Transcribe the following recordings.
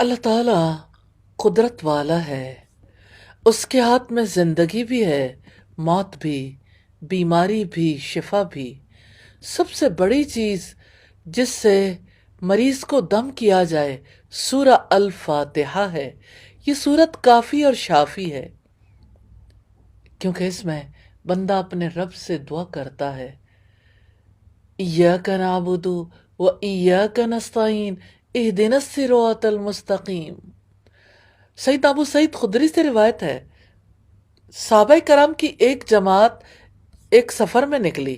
اللہ تعالیٰ قدرت والا ہے، اس کے ہاتھ میں زندگی بھی ہے، موت بھی، بیماری بھی، شفا بھی۔ سب سے بڑی چیز جس سے مریض کو دم کیا جائے سورہ الفاتحہ ہے۔ یہ سورت کافی اور شافی ہے، کیونکہ اس میں بندہ اپنے رب سے دعا کرتا ہے، ایاک نعبد و ایاک نستعین اہدنا الصراط المستقیم۔ سید ابو سعید خدری سے روایت ہے، صحابہ کرام کی ایک جماعت ایک سفر میں نکلی۔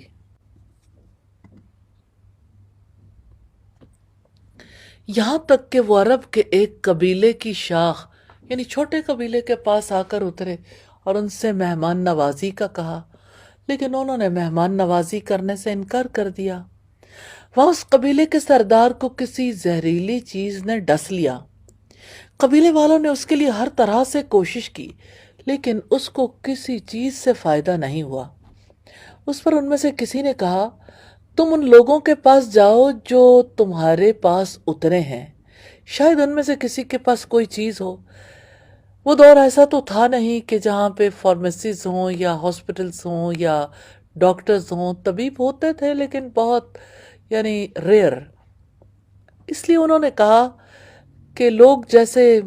یہاں تک کہ وہ عرب کے ایک قبیلے کی شاخ یعنی چھوٹے قبیلے کے پاس آ کر اترے اور ان سے مہمان نوازی کا کہا، لیکن انہوں نے مہمان نوازی کرنے سے انکار کر دیا۔ وہاں اس قبیلے کے سردار کو کسی زہریلی چیز نے ڈس لیا۔ قبیلے والوں نے اس کے لیے ہر طرح سے کوشش کی، لیکن اس کو کسی چیز سے فائدہ نہیں ہوا۔ اس پر ان میں سے کسی نے کہا، تم ان لوگوں کے پاس جاؤ جو تمہارے پاس اترے ہیں، شاید ان میں سے کسی کے پاس کوئی چیز ہو۔ وہ دور ایسا تو تھا نہیں کہ جہاں پہ فارمیسیز ہوں یا ہاسپٹلز ہوں یا ڈاکٹرز ہوں، طبیب ہوتے تھے لیکن بہت ریئر۔ اس لیے انہوں نے کہا کہ لوگ جیسے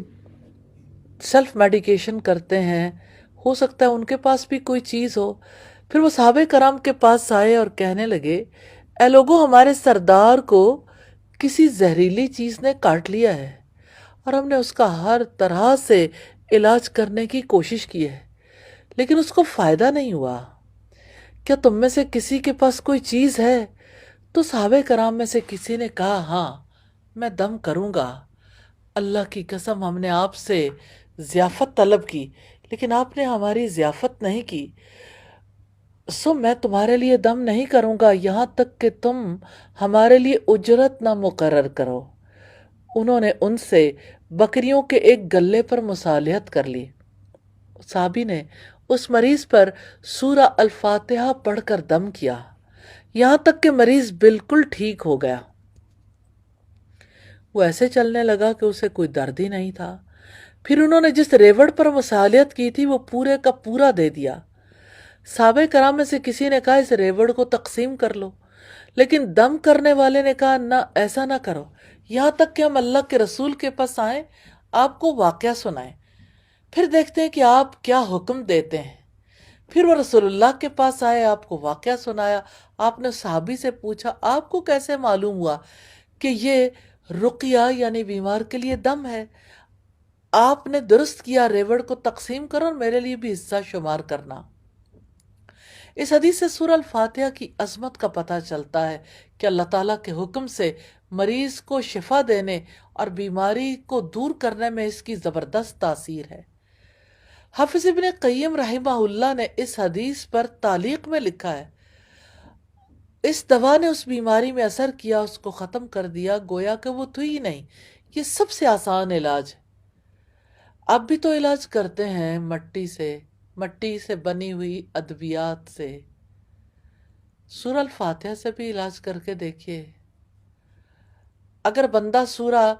سیلف میڈیکیشن کرتے ہیں، ہو سکتا ہے ان کے پاس بھی کوئی چیز ہو۔ پھر وہ صحابہ کرام کے پاس آئے اور کہنے لگے، اے لوگو، ہمارے سردار کو کسی زہریلی چیز نے کاٹ لیا ہے اور ہم نے اس کا ہر طرح سے علاج کرنے کی کوشش کی ہے، لیکن اس کو فائدہ نہیں ہوا۔ کیا تم میں سے کسی کے پاس کوئی چیز ہے؟ تو صحابہ کرام میں سے کسی نے کہا، ہاں، میں دم کروں گا۔ اللہ کی قسم، ہم نے آپ سے ضیافت طلب کی لیکن آپ نے ہماری ضیافت نہیں کی، سو میں تمہارے لیے دم نہیں کروں گا یہاں تک کہ تم ہمارے لیے اجرت نہ مقرر کرو۔ انہوں نے ان سے بکریوں کے ایک گلے پر مصالحت کر لی۔ صحابی نے اس مریض پر سورہ الفاتحہ پڑھ کر دم کیا، یہاں تک کہ مریض بالکل ٹھیک ہو گیا۔ وہ ایسے چلنے لگا کہ اسے کوئی درد ہی نہیں تھا۔ پھر انہوں نے جس ریوڑ پر مصالحت کی تھی وہ پورے کا پورا دے دیا۔ صحابہ کرام میں سے کسی نے کہا، اس ریوڑ کو تقسیم کر لو، لیکن دم کرنے والے نے کہا، نہ، ایسا نہ کرو، یہاں تک کہ ہم اللہ کے رسول کے پاس آئیں، آپ کو واقعہ سنائیں، پھر دیکھتے ہیں کہ آپ کیا حکم دیتے ہیں۔ پھر وہ رسول اللہ کے پاس آئے، آپ کو واقعہ سنایا۔ آپ نے صحابی سے پوچھا، آپ کو کیسے معلوم ہوا کہ یہ رقیہ یعنی بیمار کے لیے دم ہے؟ آپ نے درست کیا، ریوڑ کو تقسیم کرو اور میرے لیے بھی حصہ شمار کرنا۔ اس حدیث سے سورہ الفاتحہ کی عظمت کا پتہ چلتا ہے کہ اللہ تعالیٰ کے حکم سے مریض کو شفا دینے اور بیماری کو دور کرنے میں اس کی زبردست تاثیر ہے۔ حافظ ابن قیم رحمہ اللہ نے اس حدیث پر تعلیق میں لکھا ہے، اس دوا نے اس بیماری میں اثر کیا، اس کو ختم کر دیا، گویا کہ وہ تھی ہی نہیں۔ یہ سب سے آسان علاج ہے۔ اب بھی تو علاج کرتے ہیں مٹی سے بنی ہوئی ادویات سے۔ سورہ الفاتحہ سے بھی علاج کر کے دیکھیے۔ اگر بندہ سورہ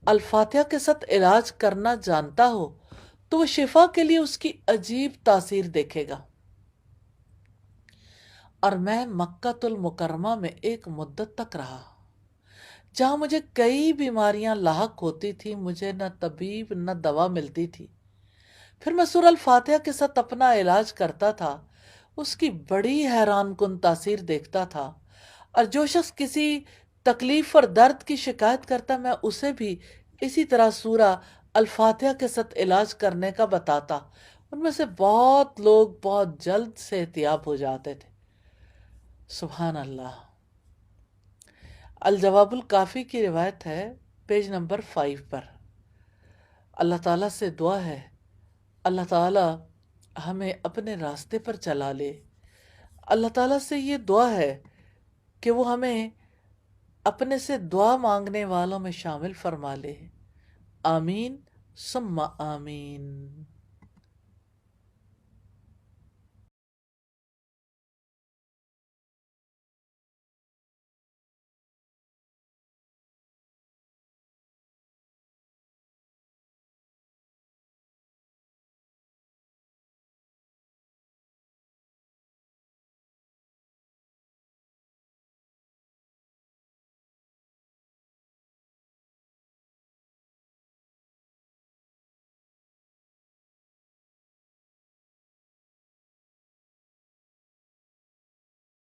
الفاتحہ کے ساتھ علاج کرنا جانتا ہو تو وہ شفا کے لیے اس کی عجیب تاثیر دیکھے گا۔ اور میں مکہ المکرمہ میں ایک مدت تک رہا جہاں مجھے کئی بیماریاں لاحق ہوتی تھی، مجھے نہ طبیب نہ دوا ملتی تھی۔ پھر میں سورہ الفاتحہ کے ساتھ اپنا علاج کرتا تھا، اس کی بڑی حیران کن تاثیر دیکھتا تھا، اور جو شخص کسی تکلیف اور درد کی شکایت کرتا میں اسے بھی اسی طرح سورہ الفاتحہ کے ساتھ علاج کرنے کا بتاتا۔ ان میں سے بہت لوگ بہت جلد سے صحتیاب ہو جاتے تھے۔ سبحان اللہ۔ الجواب الکافی کی روایت ہے، پیج نمبر 5 پر۔ اللہ تعالیٰ سے دعا ہے، اللہ تعالیٰ ہمیں اپنے راستے پر چلا لے۔ اللہ تعالیٰ سے یہ دعا ہے کہ وہ ہمیں اپنے سے دعا مانگنے والوں میں شامل فرما لے۔ آمین ثم آمین۔